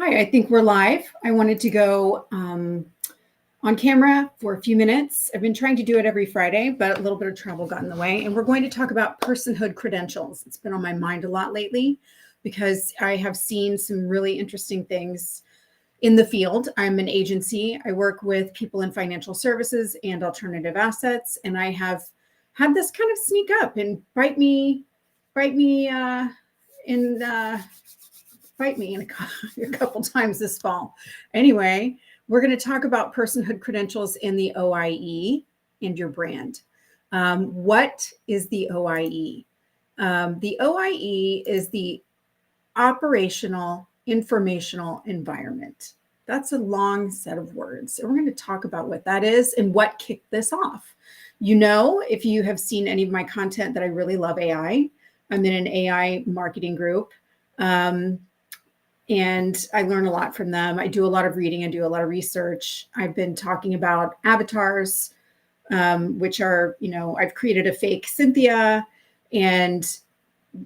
Hi, I think we're live. I wanted to go on camera for a few minutes. I've been trying to do it every Friday, but a little bit of travel got in the way. And we're going to talk about personhood credentials. It's been on my mind a lot lately because I have seen some really interesting things in the field. I'm an agency. I work with people in financial services and alternative assets. And I have had this kind of sneak up and bite me in a couple times this fall. Anyway, we're going to talk about personhood credentials in the OIE and your brand. What is the OIE? The OIE is the operational informational environment. That's a long set of words. And we're going to talk about what that is and what kicked this off. You know, if you have seen any of my content, that I really love AI. I'm in an AI marketing group. And I learn a lot from them. I do a lot of reading and do a lot of research. I've been talking about avatars, which are, I've created a fake Cynthia, and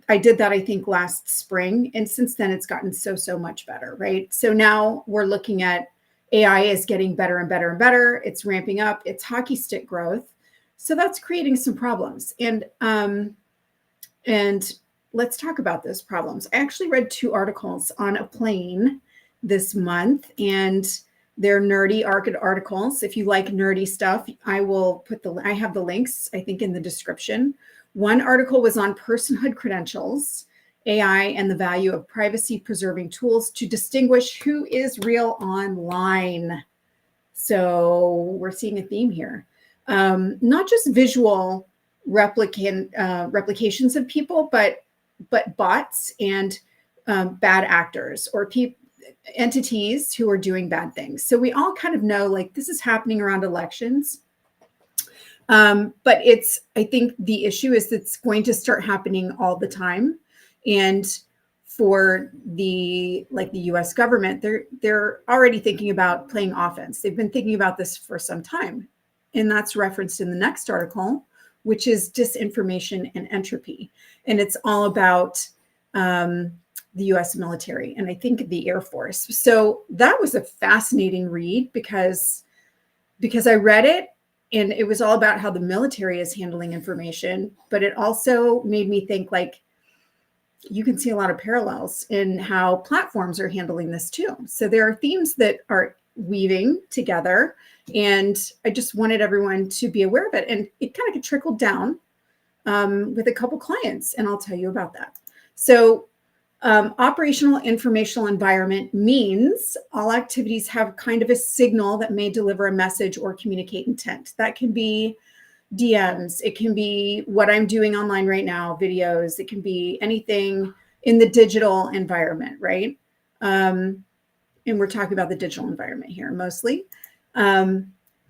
I did that, I think, last spring. And since then, it's gotten so much better, right? So now we're looking at AI is getting better and better and better. It's ramping up. It's hockey stick growth. So that's creating some problems. And let's talk about those problems. I actually read 2 articles on a plane this month, and they're nerdy articles. If you like nerdy stuff, I have the links, I think, in the description. One article was on personhood credentials, AI, and the value of privacy preserving tools to distinguish who is real online. So we're seeing a theme here. Not just visual replications of people, but bots and bad actors or entities who are doing bad things. So we all kind of know, like, this is happening around elections. But I think the issue is it's going to start happening all the time. And for the US government, they're already thinking about playing offense. They've been thinking about this for some time. And that's referenced in the next article, which is Disinformation and Entropy. And it's all about the US military and I think the Air Force. So that was a fascinating read because I read it, and it was all about how the military is handling information, but it also made me think, like, you can see a lot of parallels in how platforms are handling this too. So there are themes that are weaving together, and I just wanted everyone to be aware of it. And it kind of trickled down with a couple clients, and I'll tell you about that. So operational informational environment means all activities have kind of a signal that may deliver a message or communicate intent. That can be DMs. It can be what I'm doing online right now, videos. It can be anything in the digital environment, right? And we're talking about the digital environment here mostly.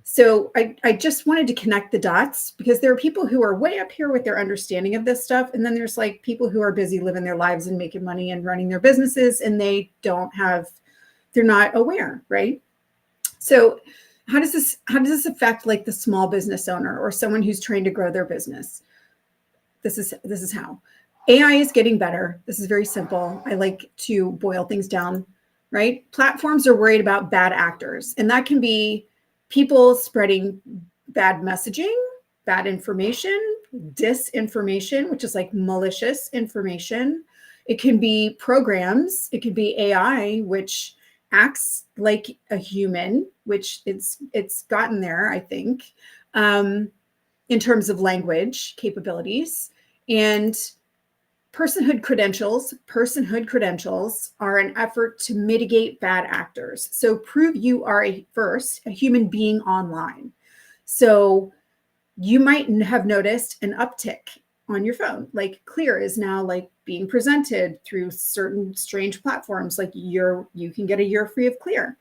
So I just wanted to connect the dots because there are people who are way up here with their understanding of this stuff. And then there's like people who are busy living their lives and making money and running their businesses, and they're not aware, right? So how does this affect, like, the small business owner or someone who's trying to grow their business? This is how. AI is getting better. This is very simple. I like to boil things down, right? Platforms are worried about bad actors, and that can be people spreading bad messaging, bad information, disinformation, which is like malicious information. It can be programs. It could be AI, which acts like a human, which it's gotten there, I think, in terms of language capabilities. And personhood credentials are an effort to mitigate bad actors. So prove you are a human being online. So you might have noticed an uptick on your phone. Like Clear is now like being presented through certain strange platforms. Like you can get a year free of Clear.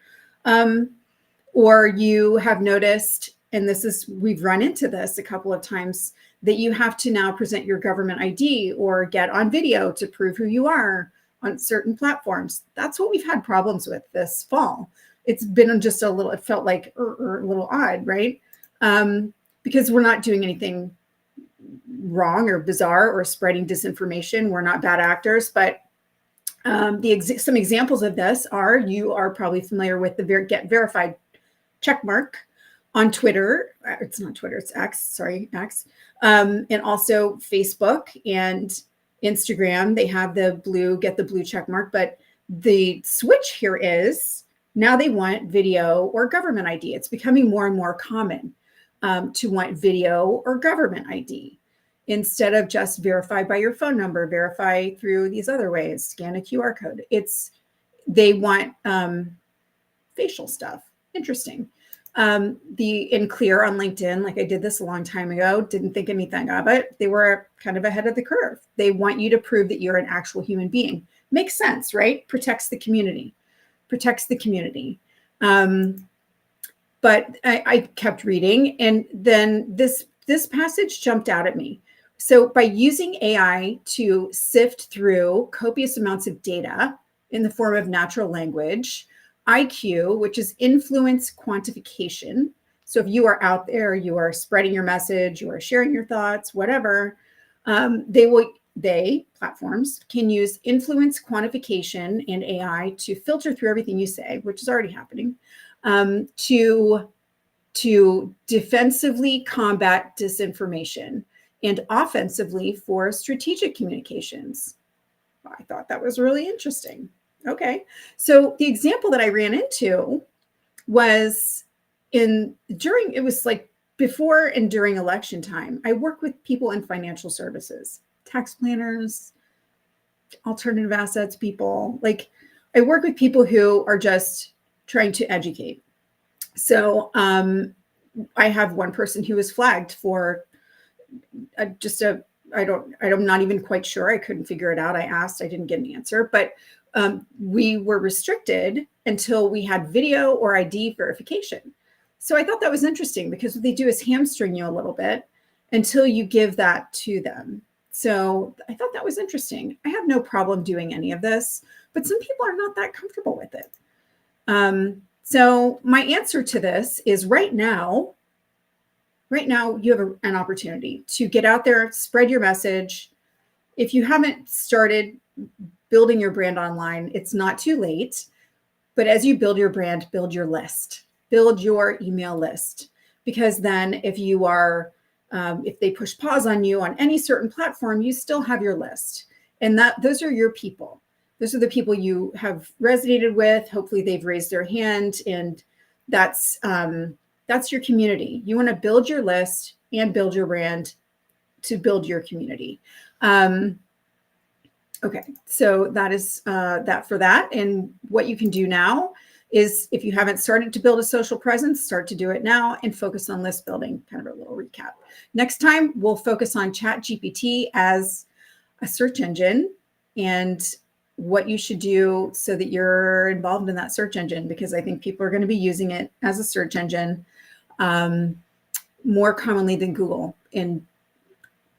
Or you have noticed, and we've run into this a couple of times, that you have to now present your government ID or get on video to prove who you are on certain platforms. That's what we've had problems with this fall. It's been just it felt like a little odd, right? Because we're not doing anything wrong or bizarre or spreading disinformation. We're not bad actors, but Some examples of this are, you are probably familiar with the get verified check mark on Twitter. It's not Twitter, it's X, sorry, X. And also Facebook and Instagram. They have get the blue check mark. But the switch here is now they want video or government ID. It's becoming more and more common to want video or government ID. Instead of just verify by your phone number, verify through these other ways, scan a QR code. They want facial stuff. Interesting. In Clear on LinkedIn, like I did this a long time ago, didn't think anything of it. They were kind of ahead of the curve. They want you to prove that you're an actual human being. Makes sense, right? Protects the community. But I kept reading, and then this passage jumped out at me. So by using AI to sift through copious amounts of data in the form of natural language, IQ, which is influence quantification. So if you are out there, you are spreading your message, you are sharing your thoughts, whatever, platforms can use influence quantification and AI to filter through everything you say, which is already happening, to defensively combat disinformation and offensively for strategic communications. I thought that was really interesting. Okay, so the example that I ran into was it was like before and during election time. I work with people in financial services, tax planners, alternative assets people. Like, I work with people who are just trying to educate. So I have one person who was flagged for I'm not even quite sure. I couldn't figure it out. I asked, I didn't get an answer, but we were restricted until we had video or ID verification. So I thought that was interesting, because what they do is hamstring you a little bit until you give that to them. So I thought that was interesting. I have no problem doing any of this, but some people are not that comfortable with it. So my answer to this is right now you have an opportunity to get out there, spread your message. If you haven't started building your brand online, it's not too late. But as you build your brand, build your list, build your email list, because then if they push pause on you on any certain platform, you still have your list. And those are your people. Those are the people you have resonated with. Hopefully they've raised their hand, and that's your community. You want to build your list and build your brand to build your community. Okay, so that is that for that. And what you can do now is, if you haven't started to build a social presence, start to do it now and focus on list building. Kind of a little recap. Next time, we'll focus on ChatGPT as a search engine and what you should do so that you're involved in that search engine, because I think people are going to be using it as a search engine more commonly than Google in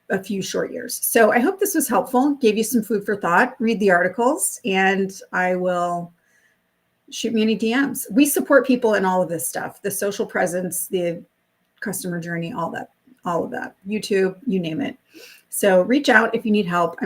a few short years. So I hope this was helpful, gave you some food for thought. Read the articles, and shoot me any DMs. We support people in all of this stuff, the social presence, the customer journey, all of that, YouTube, you name it. So reach out if you need help.